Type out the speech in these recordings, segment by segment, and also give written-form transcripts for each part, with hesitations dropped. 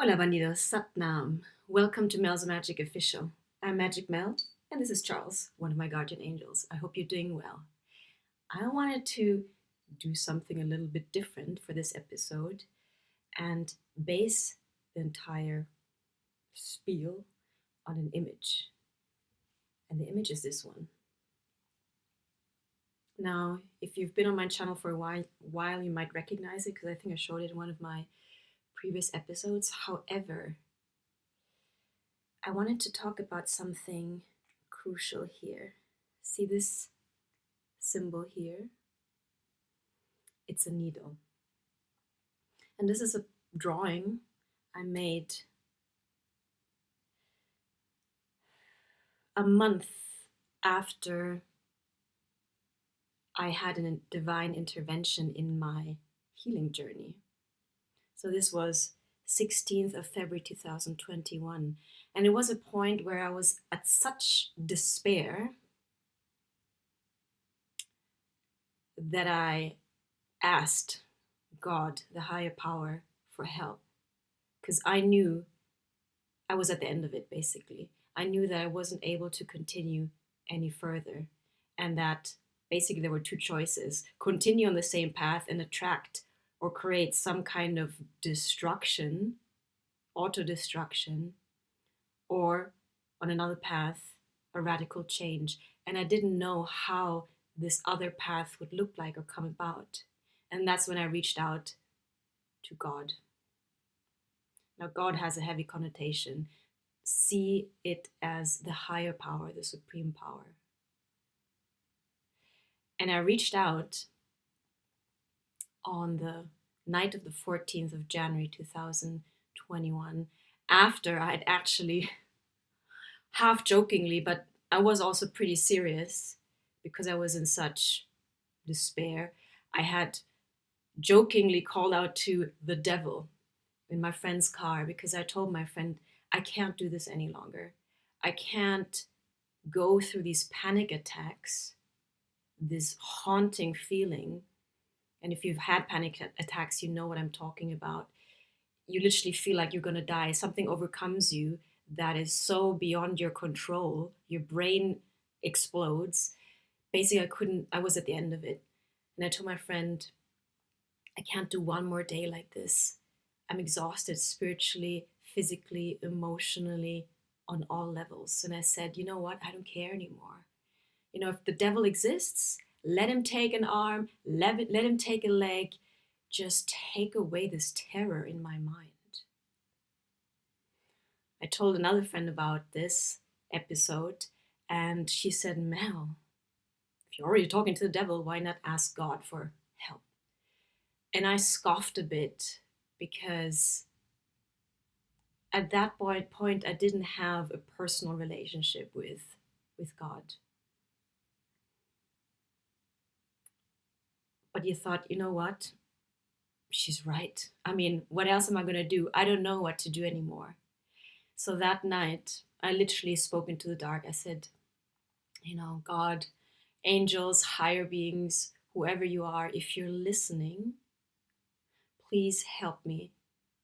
Hola, bandidos. Satnam. Welcome to Mel's Magic Official. I'm Magic Mel, and this is Charles, one of my guardian angels. I hope you're doing well. I wanted to do something a little bit different for this episode and base the entire spiel on an image. And the image is this one. Now, if you've been on my channel for a while you might recognize it because I think I showed it in one of my previous episodes. However, I wanted to talk about something crucial here. See this symbol here? It's a needle. And this is a drawing I made a month after I had a divine intervention in my healing journey. So this was 16th of February 2021. And it was a point where I was at such despair that I asked God, the higher power, for help. Because I knew I was at the end of it, basically. I knew that I wasn't able to continue any further. And that basically there were two choices: continue on the same path and attract or create some kind of destruction, auto-destruction, or on another path, a radical change. And I didn't know how this other path would look like or come about. And that's when I reached out to God. Now, God has a heavy connotation. See it as the higher power, the supreme power. And I reached out on the night of the 14th of January 2021 after I had actually, half jokingly, but I was also pretty serious because I was in such despair, I had jokingly called out to the devil in my friend's car because I told my friend, I can't do this any longer. I can't go through these panic attacks, this haunting feeling. And if you've had panic attacks, you know what I'm talking about. You literally feel like you're going to die. Something overcomes you that is so beyond your control. Your brain explodes. Basically, I was at the end of it. And I told my friend, I can't do one more day like this. I'm exhausted spiritually, physically, emotionally, on all levels. And I said, you know what? I don't care anymore. If the devil exists, let him take an arm, let him take a leg. Just take away this terror in my mind. I told another friend about this episode, and she said, Mel, if you're already talking to the devil, why not ask God for help? And I scoffed a bit because at that point I didn't have a personal relationship with God. But you thought, you know what? She's right. I mean, what else am I going to do? I don't know what to do anymore. So that night, I literally spoke into the dark. I said, God, angels, higher beings, whoever you are, if you're listening, please help me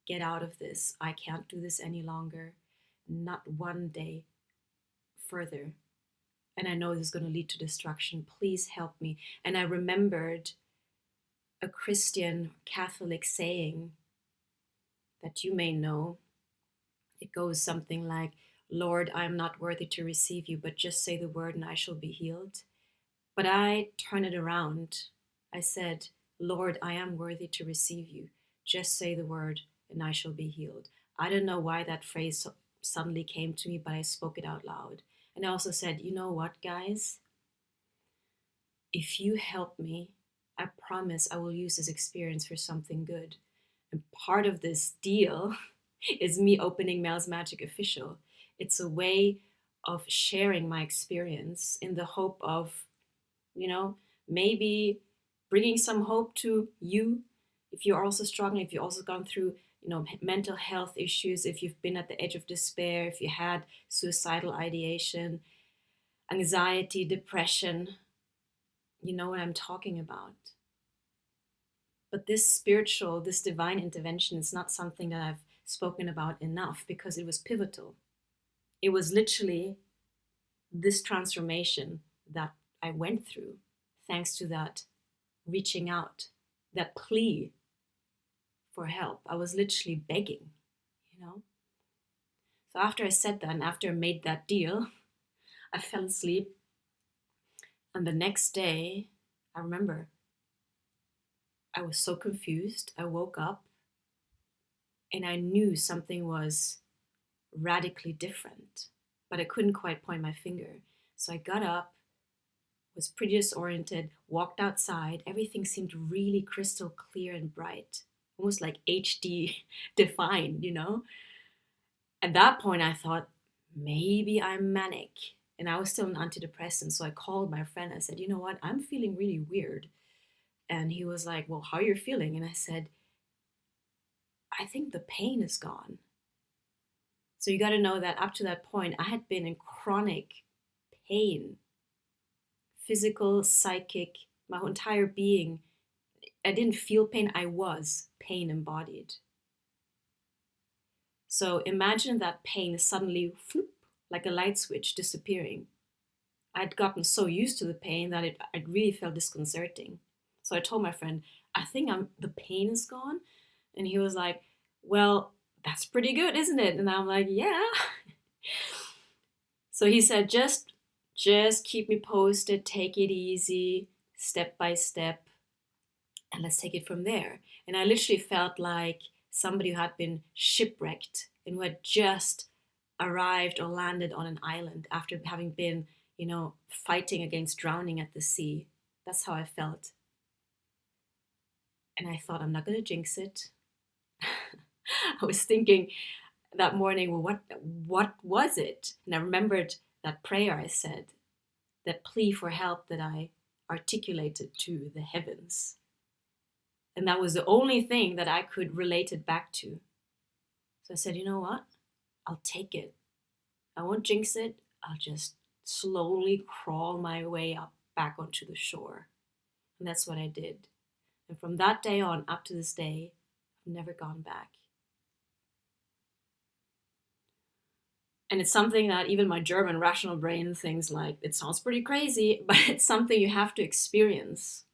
get out of this. I can't do this any longer. Not one day further. And I know this is going to lead to destruction. Please help me. And I remembered a Christian Catholic saying that you may know. It goes something like, Lord, I am not worthy to receive you, but just say the word and I shall be healed. But I turn it around. I said, Lord, I am worthy to receive you. Just say the word and I shall be healed. I don't know why that phrase suddenly came to me, but I spoke it out loud. And I also said, you know what, guys? If you help me, I promise I will use this experience for something good. And part of this deal is me opening Mel's Magic Official. It's a way of sharing my experience in the hope of, maybe bringing some hope to you if you're also struggling, if you've also gone through, mental health issues, if you've been at the edge of despair, if you had suicidal ideation, anxiety, depression. You know what I'm talking about. But this divine intervention is not something that I've spoken about enough because it was pivotal. It was literally this transformation that I went through thanks to that reaching out, that plea for help. I was literally begging, you know? So after I said that and after I made that deal, I fell asleep. And the next day, I remember I was so confused. I woke up and I knew something was radically different, but I couldn't quite point my finger. So I got up, was pretty disoriented, walked outside. Everything seemed really crystal clear and bright, almost like HD defined, you know? At that point, I thought, maybe I'm manic. And I was still on antidepressants. So I called my friend. I said, you know what? I'm feeling really weird. And he was like, well, how are you feeling? And I said, I think the pain is gone. So you got to know that up to that point, I had been in chronic pain, physical, psychic, my whole entire being. I didn't feel pain, I was pain embodied. So imagine that pain suddenly, floop, like a light switch, disappearing. I'd gotten so used to the pain that it really felt disconcerting. So I told my friend, I think the pain is gone. And he was like, well, that's pretty good, isn't it? And I'm like, yeah. So he said, just keep me posted, take it easy, step by step, and let's take it from there. And I literally felt like somebody who had been shipwrecked and who had just arrived or landed on an island after having been, fighting against drowning at the sea. That's how I felt. And I thought, I'm not going to jinx it. I was thinking that morning, well, what was it? And I remembered that prayer I said, that plea for help that I articulated to the heavens. And that was the only thing that I could relate it back to. So I said, you know what? I'll take it. I won't jinx it. I'll just slowly crawl my way up back onto the shore. And that's what I did. And from that day on, up to this day, I've never gone back. And it's something that even my German rational brain thinks like, it sounds pretty crazy, but it's something you have to experience.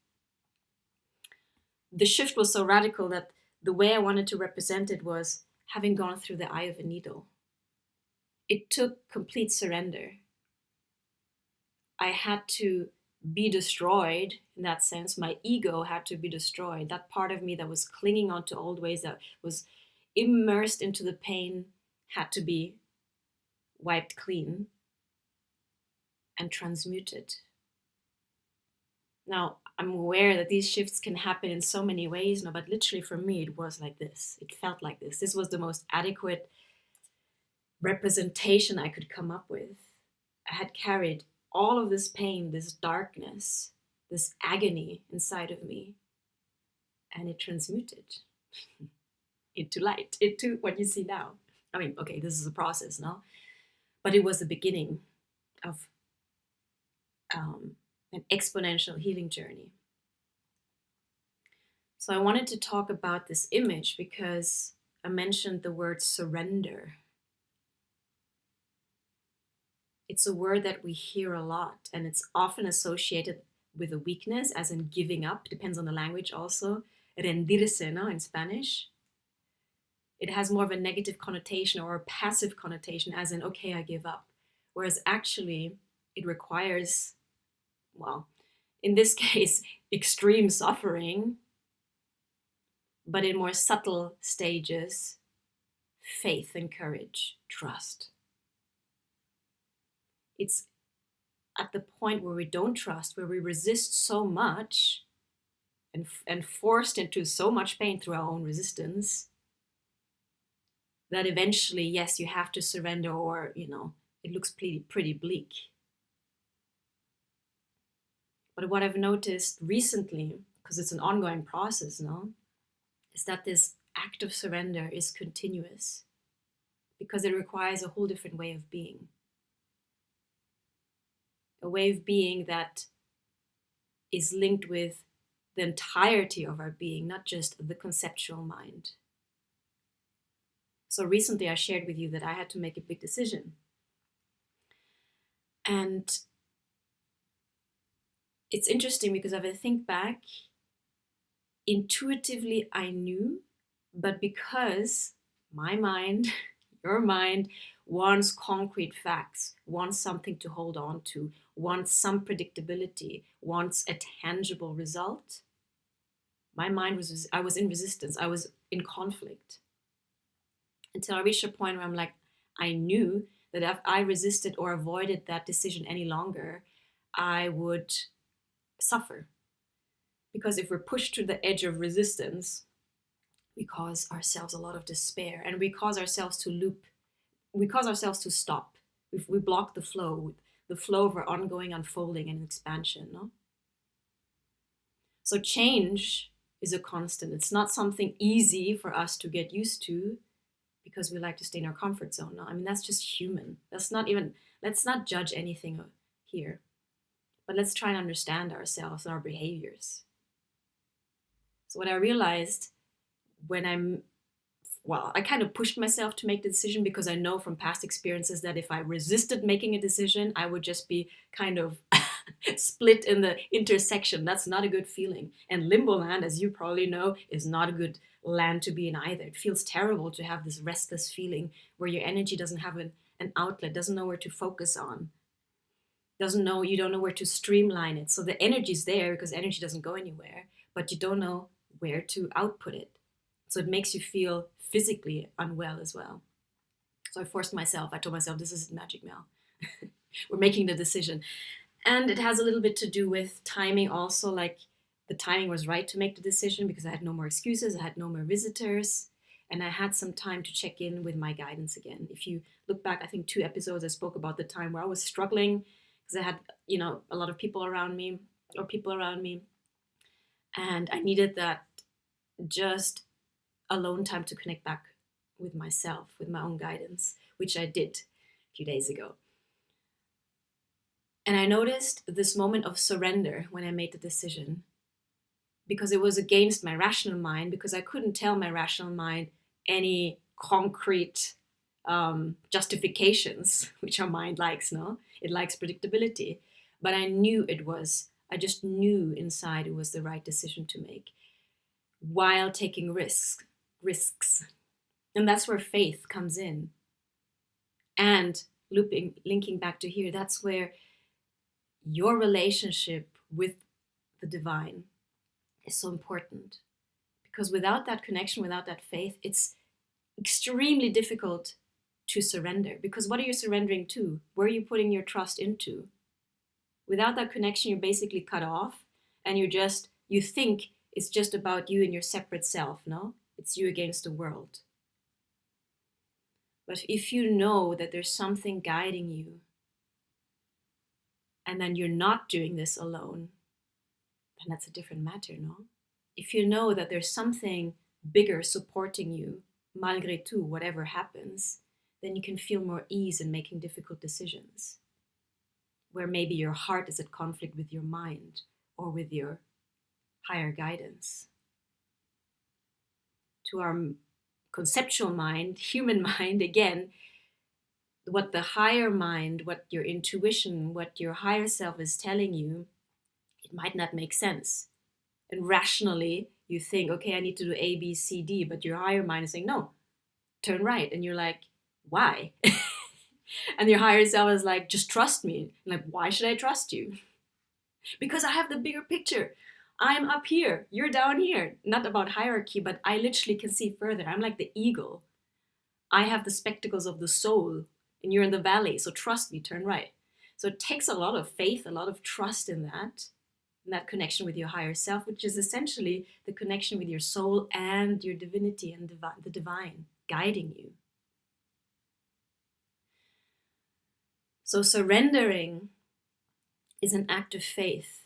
The shift was so radical that the way I wanted to represent it was having gone through the eye of a needle. It took complete surrender. I had to be destroyed in that sense. My ego had to be destroyed. That part of me that was clinging on to old ways, that was immersed into the pain, had to be wiped clean and transmuted. Now, I'm aware that these shifts can happen in so many ways, but literally for me, it was like this. It felt like this. This was the most adequate representation I could come up with. I had carried all of this pain, this darkness, this agony inside of me, and it transmuted into light, into what you see now. I mean, okay, this is a process, no? But it was the beginning of an exponential healing journey. So I wanted to talk about this image because I mentioned the word surrender. It's a word that we hear a lot, and it's often associated with a weakness, as in giving up. Depends on the language also. Rendirse, no, in Spanish. It has more of a negative connotation or a passive connotation, as in, okay, I give up. Whereas actually, it requires, well, in this case, extreme suffering, but in more subtle stages, faith and courage, trust. It's at the point where we don't trust, where we resist so much and forced into so much pain through our own resistance, that eventually, yes, you have to surrender, or, it looks pretty bleak. But what I've noticed recently, because it's an ongoing process, no, is that this act of surrender is continuous because it requires a whole different way of being. A way of being that is linked with the entirety of our being, not just the conceptual mind. So recently I shared with you that I had to make a big decision. And it's interesting because if I think back, intuitively I knew, but because my mind, your mind, wants concrete facts, wants something to hold on to, wants some predictability, wants a tangible result, my mind was, I was in resistance, I was in conflict. Until I reached a point where I'm like, I knew that if I resisted or avoided that decision any longer, I would suffer. Because if we're pushed to the edge of resistance, we cause ourselves a lot of despair, and we cause ourselves to loop, we cause ourselves to stop. We block the flow of our ongoing unfolding and expansion. No? So change is a constant. It's not something easy for us to get used to because we like to stay in our comfort zone. No? I mean, that's just human. That's not even, let's not judge anything here, but let's try and understand ourselves and our behaviors. So what I realized when I kind of pushed myself to make the decision because I know from past experiences that if I resisted making a decision, I would just be kind of split in the intersection. That's not a good feeling. And limbo land, as you probably know, is not a good land to be in either. It feels terrible to have this restless feeling where your energy doesn't have an outlet, doesn't know where to focus on, you don't know where to streamline it. So the energy's there because energy doesn't go anywhere, but you don't know where to output it. So it makes you feel physically unwell as well. So I told myself, this is Magic Mel. We're making the decision. And it has a little bit to do with timing also, like the timing was right to make the decision because I had no more excuses, I had no more visitors, and I had some time to check in with my guidance again. If you look back, I think 2 episodes, I spoke about the time where I was struggling because I had, a lot of people around me, and I needed that just alone time to connect back with myself, with my own guidance, which I did a few days ago. And I noticed this moment of surrender when I made the decision because it was against my rational mind, because I couldn't tell my rational mind any concrete justifications, which our mind likes, no? It likes predictability. But I just knew inside it was the right decision to make while taking risks. And that's where faith comes in. And linking back to here, that's where your relationship with the divine is so important. Because without that connection, without that faith, it's extremely difficult to surrender. Because what are you surrendering to? Where are you putting your trust into? Without that connection, you're basically cut off, and you think it's just about you and your separate self, no? It's you against the world. But if you know that there's something guiding you, and then you're not doing this alone, then that's a different matter, no? If you know that there's something bigger supporting you, malgré tout, whatever happens, then you can feel more ease in making difficult decisions, where maybe your heart is at conflict with your mind or with your higher guidance. To our conceptual mind, human mind, again, what the higher mind, what your intuition, what your higher self is telling you, it might not make sense. And rationally, you think, okay, I need to do A, B, C, D, but your higher mind is saying, no, turn right. And you're like, why? And your higher self is like, just trust me. I'm like, why should I trust you? Because I have the bigger picture. I'm up here, you're down here. Not about hierarchy, but I literally can see further. I'm like the eagle. I have the spectacles of the soul, and you're in the valley, so trust me, turn right. So it takes a lot of faith, a lot of trust in that connection with your higher self, which is essentially the connection with your soul and your divinity and the divine guiding you. So surrendering is an act of faith.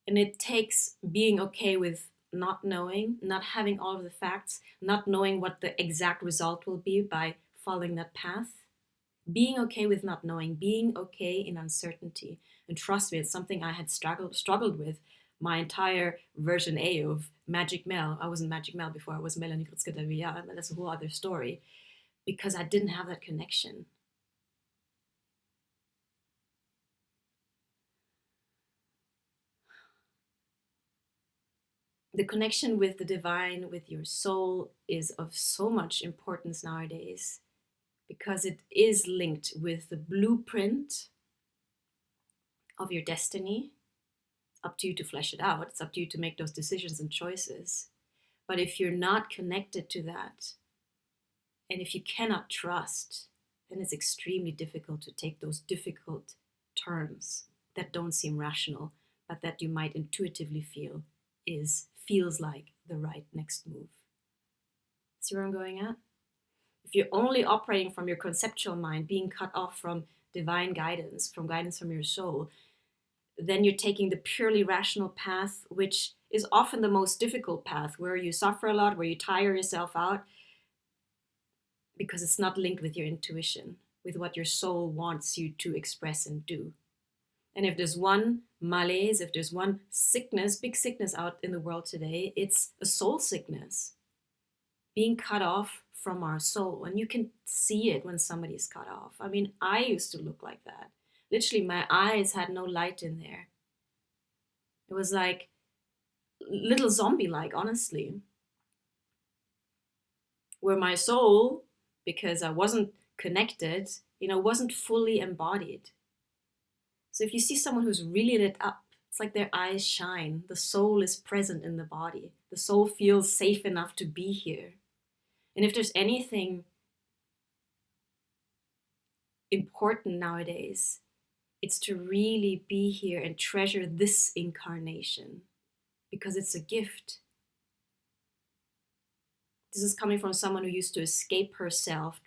And it takes being okay with not knowing, not having all of the facts, not knowing what the exact result will be by following that path. Being okay with not knowing, being okay in uncertainty. And trust me, it's something I had struggled with my entire version A of Magic Mel. I wasn't Magic Mel before, I was Melanie Grützke-Davillard, but that's a whole other story. because I didn't have that connection. The connection with the divine, with your soul, is of so much importance nowadays because it is linked with the blueprint of your destiny. It's up to you to flesh it out, it's up to you to make those decisions and choices. But if you're not connected to that, and if you cannot trust, then it's extremely difficult to take those difficult turns that don't seem rational, but that you might intuitively feel feels like the right next move. See where I'm going at? If you're only operating from your conceptual mind, being cut off from divine guidance, from guidance from your soul, then you're taking the purely rational path, which is often the most difficult path, where you suffer a lot, where you tire yourself out, because it's not linked with your intuition, with what your soul wants you to express and do. And if there's one malaise, if there's one sickness, big sickness out in the world today, it's a soul sickness, being cut off from our soul. And you can see it when somebody's cut off. I mean, I used to look like that. Literally, my eyes had no light in there. It was like little zombie like, honestly. Where my soul, because I wasn't connected, wasn't fully embodied. So if you see someone who's really lit up, it's like their eyes shine. The soul is present in the body. The soul feels safe enough to be here. And if there's anything important nowadays, it's to really be here and treasure this incarnation, because it's a gift. This is coming from someone who used to escape herself,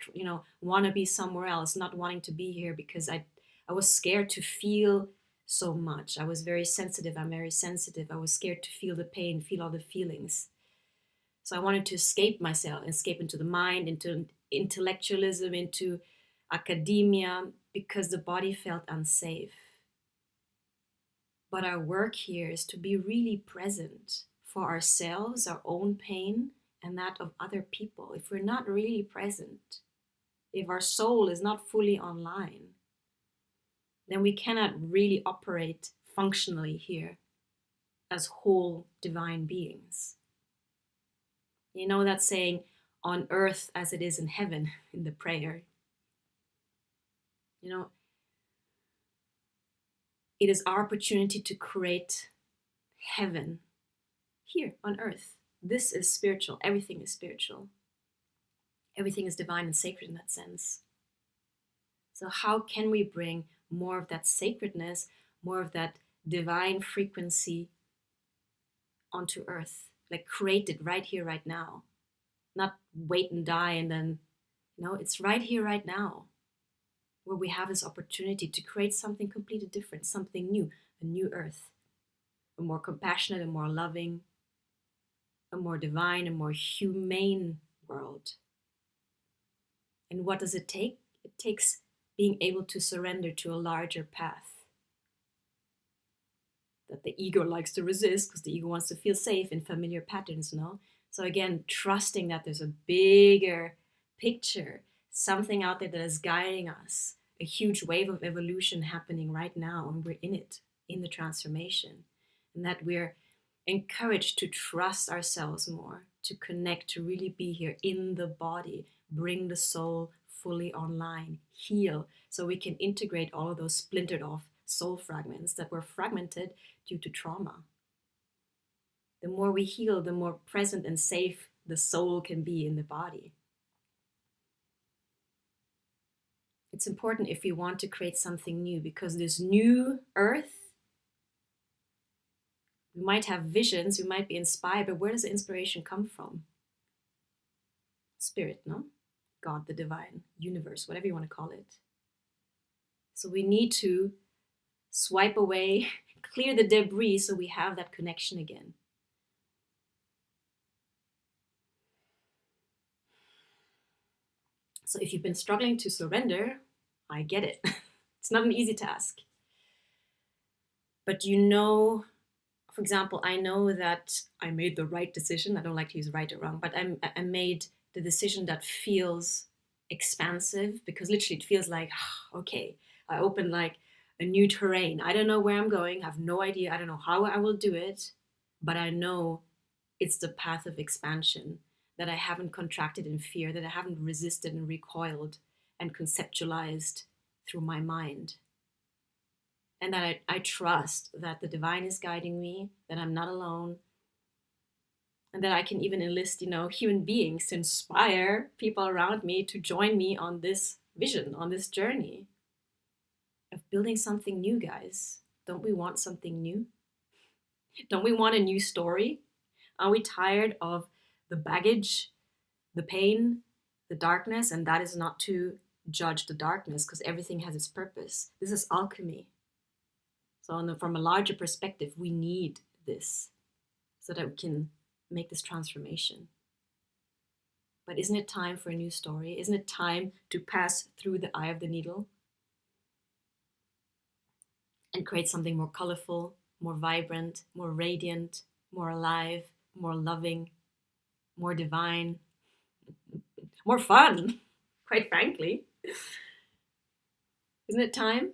want to be somewhere else, not wanting to be here because I was scared to feel so much. I was very sensitive. I'm very sensitive. I was scared to feel the pain, feel all the feelings. So I wanted to escape myself, escape into the mind, into intellectualism, into academia, because the body felt unsafe. But our work here is to be really present for ourselves, our own pain, and that of other people. If we're not really present, if our soul is not fully online, then we cannot really operate functionally here as whole divine beings. You know that saying, on earth as it is in heaven, in the prayer. It is our opportunity to create heaven here on earth. This is spiritual. Everything is spiritual. Everything is divine and sacred in that sense. So how can we bring more of that sacredness, more of that divine frequency onto earth? Like create it right here, right now. Not wait and die and then, it's right here, right now, where we have this opportunity to create something completely different, something new, a new earth, a more compassionate, a more loving, a more divine, a more humane world. And what does it take? It takes being able to surrender to a larger path that the ego likes to resist, because the ego wants to feel safe in familiar patterns, So again, trusting that there's a bigger picture, something out there that is guiding us, a huge wave of evolution happening right now, and we're in it, in the transformation, and that we're encouraged to trust ourselves more, to connect, to really be here in the body, bring the soul fully online, heal, so we can integrate all of those splintered off soul fragments that were fragmented due to trauma. The more we heal, the more present and safe the soul can be in the body. It's important if we want to create something new, because this new earth, we might have visions, we might be inspired, but where does the inspiration come from? Spirit, no? God, the divine, universe, whatever you want to call it. So we need to swipe away, clear the debris, so we have that connection again. So if you've been struggling to surrender, I get it. It's not an easy task. But for example, I know that I made the right decision. I don't like to use right or wrong, but I made the decision that feels expansive, because literally it feels like, okay, I open like a new terrain. I don't know where I'm going, I have no idea, I don't know how I will do it, but I know it's the path of expansion, that I haven't contracted in fear, that I haven't resisted and recoiled and conceptualized through my mind. And that I trust that the divine is guiding me, that I'm not alone, and that I can even enlist, human beings to inspire people around me to join me on this vision, on this journey of building something new, guys. Don't we want something new? Don't we want a new story? Are we tired of the baggage, the pain, the darkness? And that is not to judge the darkness, because everything has its purpose. This is alchemy. So, from a larger perspective, we need this so that we can make this transformation. But isn't it time for a new story? Isn't it time to pass through the eye of the needle and create something more colorful, more vibrant, more radiant, more alive, more loving, more divine, more fun, quite frankly? Isn't it time?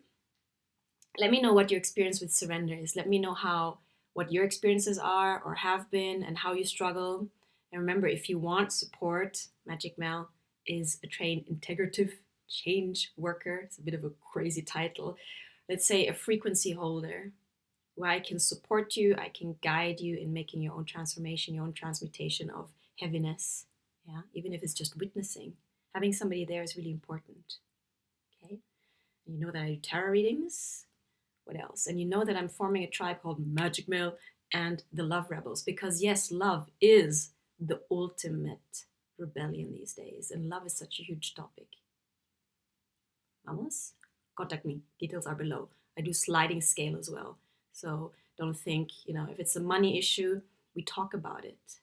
Let me know what your experience with surrender is. Let me know what your experiences are or have been, and how you struggle. And remember, if you want support, Magic Mel is a trained integrative change worker. It's a bit of a crazy title. Let's say a frequency holder, where I can support you, I can guide you in making your own transformation, your own transmutation of heaviness. Yeah, even if it's just witnessing. Having somebody there is really important. Okay? And you know that I do tarot readings. What else? And you know that I'm forming a tribe called Magic Mel and the Love Rebels, because yes, love is the ultimate rebellion these days, and love is such a huge topic. Vamos? Contact me. Details are below. I do sliding scale as well. So don't think, if it's a money issue, we talk about it.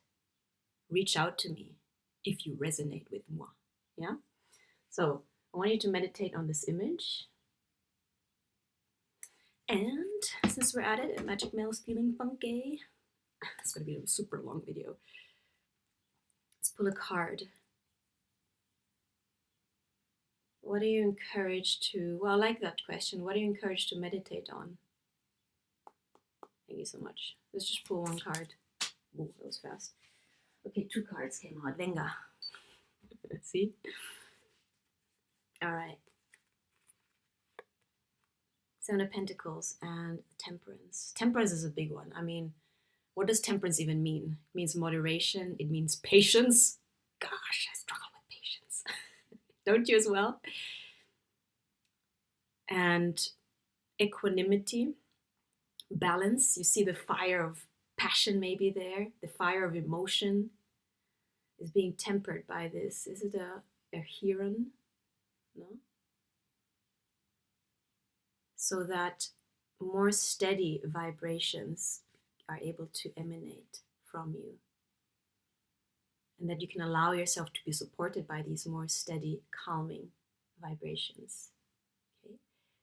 Reach out to me if you resonate with moi. Yeah? So I want you to meditate on this image. And since we're at it, Magic Mel's feeling funky. It's going to be a super long video. Let's pull a card. What are you encouraged to, I like that question. What are you encouraged to meditate on? Thank you so much. Let's just pull one card. Oh, that was fast. Okay, 2 cards came out. Venga. See? All right. 7 of Pentacles and Temperance. Temperance is a big one. I mean, what does temperance even mean? It means moderation. It means patience. Gosh, I struggle with patience. Don't you as well? And equanimity, balance. You see the fire of passion maybe there. The fire of emotion is being tempered by this. Is it a heron? No? So that more steady vibrations are able to emanate from you. And that you can allow yourself to be supported by these more steady, calming vibrations. Okay?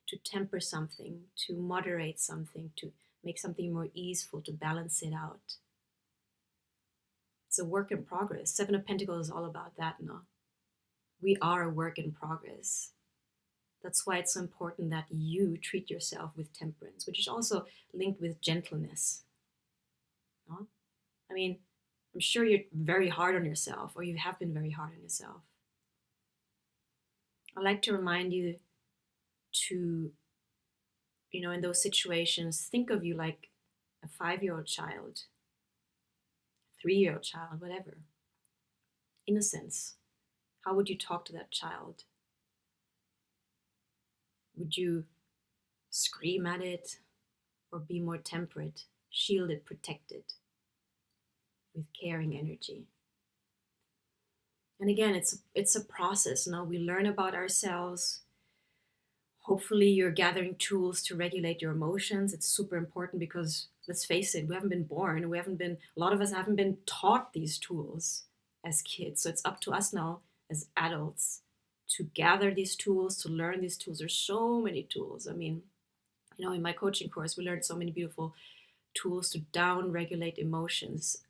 To temper something, to moderate something, to make something more easeful, to balance it out. It's a work in progress. 7 of Pentacles is all about that, no? We are a work in progress. That's why it's so important that you treat yourself with temperance, which is also linked with gentleness. No? I mean, I'm sure you're very hard on yourself, or you have been very hard on yourself. I like to remind you to, in those situations, think of you like a 5-year-old child, 3-year-old child, whatever. Innocence. How would you talk to that child? Would you scream at it, or be more temperate, shielded, protected, with caring energy? And again, it's a process. No, we learn about ourselves. Hopefully, you're gathering tools to regulate your emotions. It's super important because, let's face it, we haven't been born. A lot of us haven't been taught these tools as kids. So it's up to us now as adults to gather these tools, to learn these tools. There's so many tools. I mean, in my coaching course, we learned so many beautiful tools to down regulate emotions,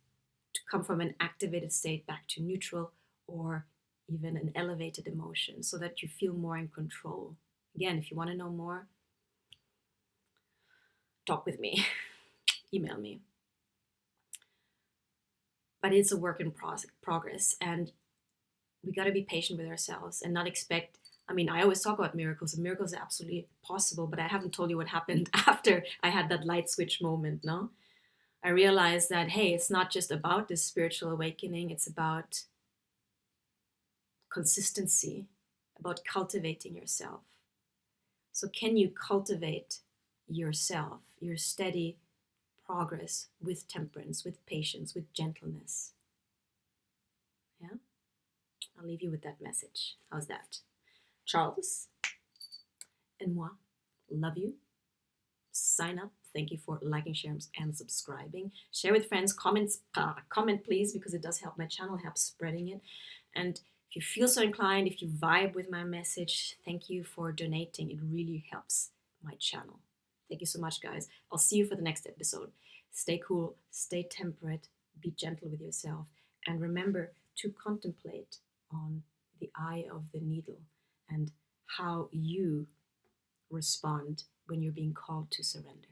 to come from an activated state back to neutral, or even an elevated emotion, so that you feel more in control. Again, if you want to know more, talk with me, email me. But it's a work in progress, and we got to be patient with ourselves and not expect. I mean, I always talk about miracles, and miracles are absolutely possible, but I haven't told you what happened after I had that light switch moment, no? I realized that, hey, it's not just about this spiritual awakening, it's about consistency, about cultivating yourself. So, can you cultivate yourself, your steady progress with temperance, with patience, with gentleness? Yeah? I'll leave you with that message. How's that? Charles and moi love you. Sign up. Thank you for liking, sharing, and subscribing. Share with friends. Comment, please, because it does help my channel, helps spreading it. And if you feel so inclined, if you vibe with my message, thank you for donating. It really helps my channel. Thank you so much, guys. I'll see you for the next episode. Stay cool, stay temperate, be gentle with yourself, and remember to contemplate on the eye of the needle and how you respond when you're being called to surrender.